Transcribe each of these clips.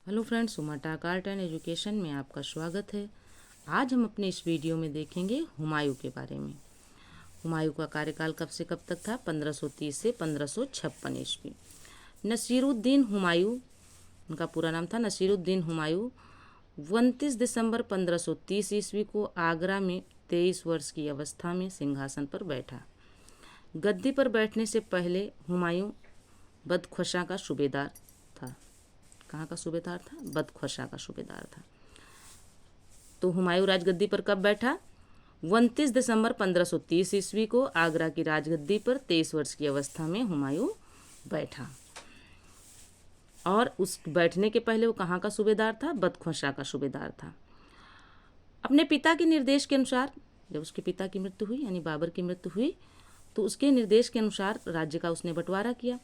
Hello friends, सुमाटाक art and education में आपका स्वागत है। आज हम अपने इस वीडियो में देखेंगे हुमायूं के बारे में। हुमायूं का कार्यकाल कब से कब तक था? 1530 से 1556 ईस्वी। नसीरुद्दीन हुमायूं, उनका पूरा नाम था नसीरुद्दीन हुमायूं, 29 दिसंबर 1530 ईस्वी को आगरा में 23 वर्ष की अवस्था में सिंहासन पर बैठा। गद्दी पर बैठने से पहले हुमायूं बदख्शां का सूबेदार था। कहाँ का सूबेदार था? बदख्शां का सूबेदार था। तो हुमायूं राजगद्दी पर कब बैठा? 29 दिसंबर 1530 ईस्वी को आगरा की राजगद्दी पर 23 वर्ष की अवस्था में हुमायूं बैठा। और उस बैठने के पहले वो कहाँ का सूबेदार था? बदख्शां का सूबेदार था। अपने पिता के निर्देश के अनुसार, जब उसके पिता की मृत्यु हुई यानी बाबर की मृत्यु हुई, तो उसके निर्देश के अनुसार राज्य का उसने बंटवारा किया।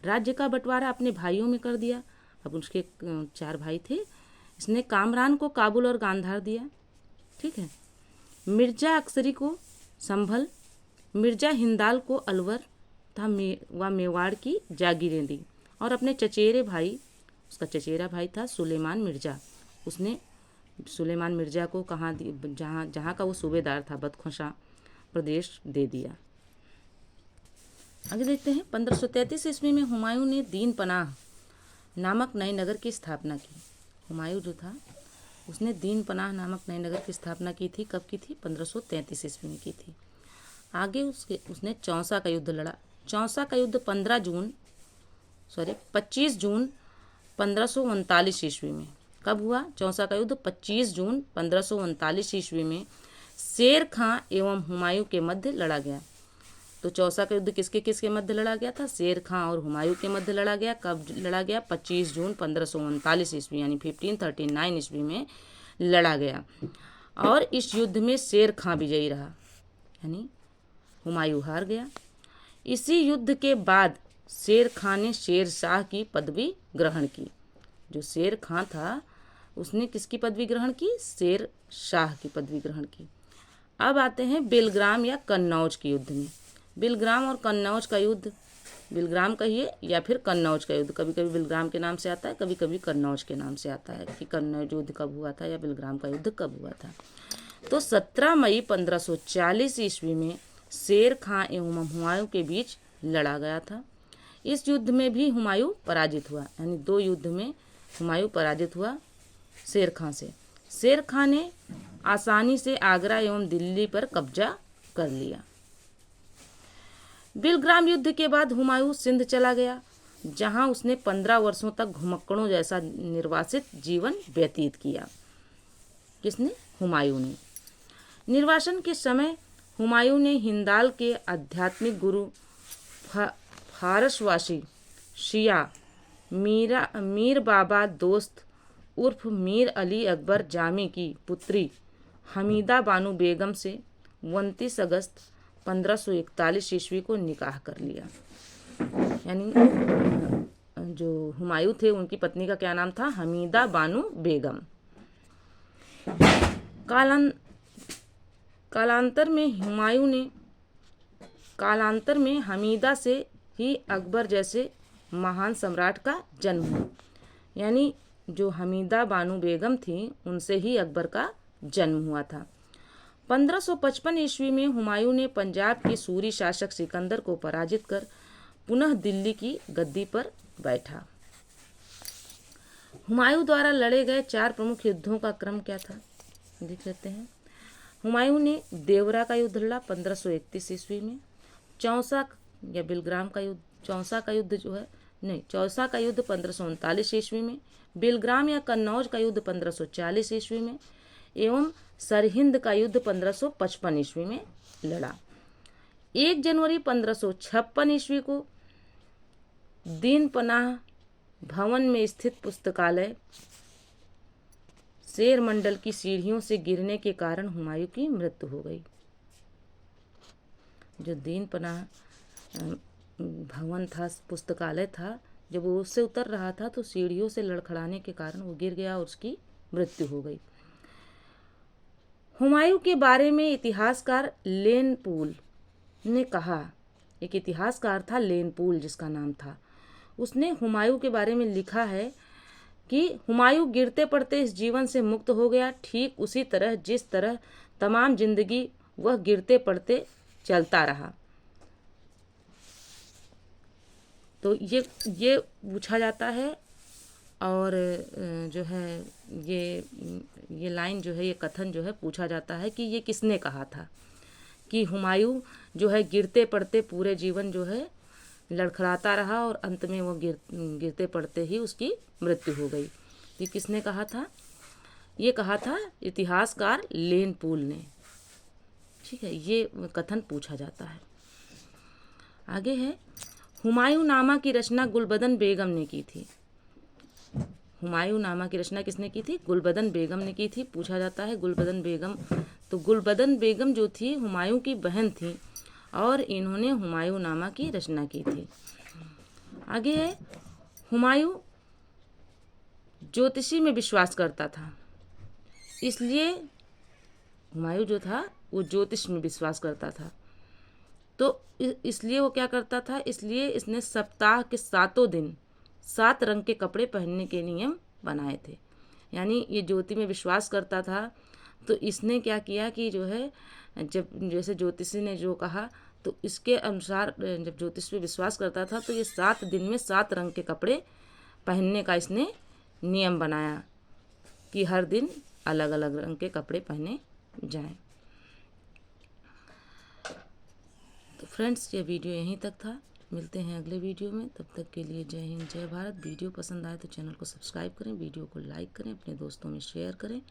राज्य का बंटवारा अपने भाइयों में कर दिया। अब उसके 4 भाई थे। इसने कामरान को काबुल और गांधार दिया, ठीक है। मिर्जा अक्सरी को संभल, मिर्जा हिंदाल को अलवर तथा व मेवाड़ की जागीरें दी। और अपने चचेरे भाई, उसका चचेरा भाई था सुलेमान मिर्जा, उसने सुलेमान मिर्जा को कहाँ जहाँ का वो सूबेदार था बदख्शां प्रदेश दे दिया। आगे देखते हैं। 1533 ईस्वी में हुमायूं ने दीन पनाह नामक नए नगर की स्थापना की। हुमायूं जो था उसने दीन पनाह नामक नए नगर की स्थापना की थी। कब की थी? 1533 ईस्वी में की थी। आगे उसने चौसा का युद्ध लड़ा। चौसा का युद्ध 25 जून 1539 ईस्वी में कब हुआ? चौसा का युद्ध 25 जून 1539 ईस्वी में शेर खां एवं हुमायूं के मध्य लड़ा गया। तो चौसा का युद्ध किसके किसके मध्य लड़ा गया था? शेर खां और हुमायूं के मध्य लड़ा गया। कब लड़ा गया? 25 जून 1539 ईस्वी यानी 1539 ईस्वी में लड़ा गया। और इस युद्ध में शेर खां विजयी रहा, यानी हुमायूं हार गया। इसी युद्ध के बाद शेर खां ने शेर शाह की पदवी ग्रहण की। जो शेर खां था उसने किसकी पदवी ग्रहण की? शेर शाह की पदवी ग्रहण की। अब आते हैं बेलग्राम या कन्नौज के युद्ध में। बेलग्राम और कन्नौज का युद्ध, बेलग्राम कहिए या फिर कन्नौज का युद्ध, कभी कभी बेलग्राम के नाम से आता है, कभी कभी कन्नौज के नाम से आता है कि कन्नौज युद्ध कब हुआ था या बेलग्राम का युद्ध कब हुआ था। तो 17 मई 1540 ईस्वी में शेर खां एवं हुमायूं के बीच लड़ा गया था। इस युद्ध में भी हुमायूं पराजित हुआ, यानी 2 युद्ध में हुमायूं पराजित हुआ शेर खां से। शेर खां ने आसानी से आगरा एवं दिल्ली पर कब्जा कर लिया। बेलग्राम युद्ध के बाद हुमायूं सिंध चला गया, जहां उसने 15 वर्षों तक घुमक्कड़ों जैसा निर्वासित जीवन व्यतीत किया। किसने? हुमायूं ने। निर्वासन के समय हुमायूं ने हिंदाल के आध्यात्मिक गुरु फारसवासी शिया मीर बाबा दोस्त उर्फ मीर अली अकबर जामी की पुत्री हमीदा बानो बेगम से 29 अगस्त 1541 ईस्वी को निकाह कर लिया। यानी जो हुमायूं थे उनकी पत्नी का क्या नाम था? हमीदा बानो बेगम। कालांतर में हमीदा से ही अकबर जैसे महान सम्राट का जन्म हुआ। यानी जो हमीदा बानो बेगम थी उनसे ही अकबर का जन्म हुआ था। 1555 ईस्वी में हुमायूं ने पंजाब के सूरी शासक सिकंदर को पराजित कर पुनः दिल्ली की गद्दी पर बैठा। हुमायूं द्वारा लड़े गए 4 प्रमुख युद्धों का क्रम क्या था, देख लेते हैं। हुमायूं ने देवरा का युद्ध लड़ा 1531 ईस्वी में। चौसा या बेलग्राम का युद्ध, चौसा का युद्ध 1539 ईस्वी में। बेलग्राम या कन्नौज का युद्ध 1540 ईस्वी में एवं सरहिंद का युद्ध 1555 ईस्वी में लड़ा। 1 जनवरी 1556 ईस्वी को दीन पनाह भवन में स्थित पुस्तकालय शेर मंडल की सीढ़ियों से गिरने के कारण हुमायूं की मृत्यु हो गई। जो दीन पनाह भवन था, पुस्तकालय था, जब वो उससे उतर रहा था तो सीढ़ियों से लड़खड़ाने के कारण वो गिर गया और उसकी मृत्यु हो गई। हुमायूं के बारे में इतिहासकार लेनपूल ने कहा, एक इतिहासकार था लेनपूल जिसका नाम था, उसने हुमायूं के बारे में लिखा है कि हुमायूं गिरते पड़ते इस जीवन से मुक्त हो गया, ठीक उसी तरह जिस तरह तमाम जिंदगी वह गिरते पड़ते चलता रहा। तो ये पूछा जाता है। और जो है ये लाइन जो है, ये कथन जो है पूछा जाता है कि ये किसने कहा था कि हुमायूं जो है गिरते पड़ते पूरे जीवन जो है लड़खड़ाता रहा और अंत में वो गिरते पड़ते ही उसकी मृत्यु हो गई। ये किसने कहा था? ये कहा था इतिहासकार लेन पूल ने। ठीक है, ये कथन पूछा जाता है। आगे है, हुमायूं नामा की रचना गुलबदन बेगम ने की थी। हुमायूं नामा की रचना किसने की थी? गुलबदन बेगम ने की थी। पूछा जाता है गुलबदन बेगम, तो गुलबदन बेगम जो थी हुमायूं की बहन थी और इन्होंने हुमायूं नामा की रचना की थी। आगे है, हुमायूं ज्योतिषी में विश्वास करता था, इसलिए हुमायूं जो था वो ज्योतिष में विश्वास करता था। तो इसलिए वो क्या करता था, इसलिए इसने सप्ताह के 7 दिन 7 रंग के कपड़े पहनने के नियम बनाए थे। यानी ये ज्योति में विश्वास करता था, तो इसने क्या किया कि जो है जब जैसे ज्योतिषी ने जो कहा तो इसके अनुसार जब ज्योतिष पे विश्वास करता था तो ये 7 दिन में 7 रंग के कपड़े पहनने का इसने नियम बनाया कि हर दिन अलग अलग रंग के कपड़े पहने जाएं। तो फ्रेंड्स, ये वीडियो यहीं तक था। मिलते हैं अगले वीडियो में, तब तक के लिए जय हिंद जय भारत। वीडियो पसंद आए तो चैनल को सब्सक्राइब करें, वीडियो को लाइक करें, अपने दोस्तों में शेयर करें।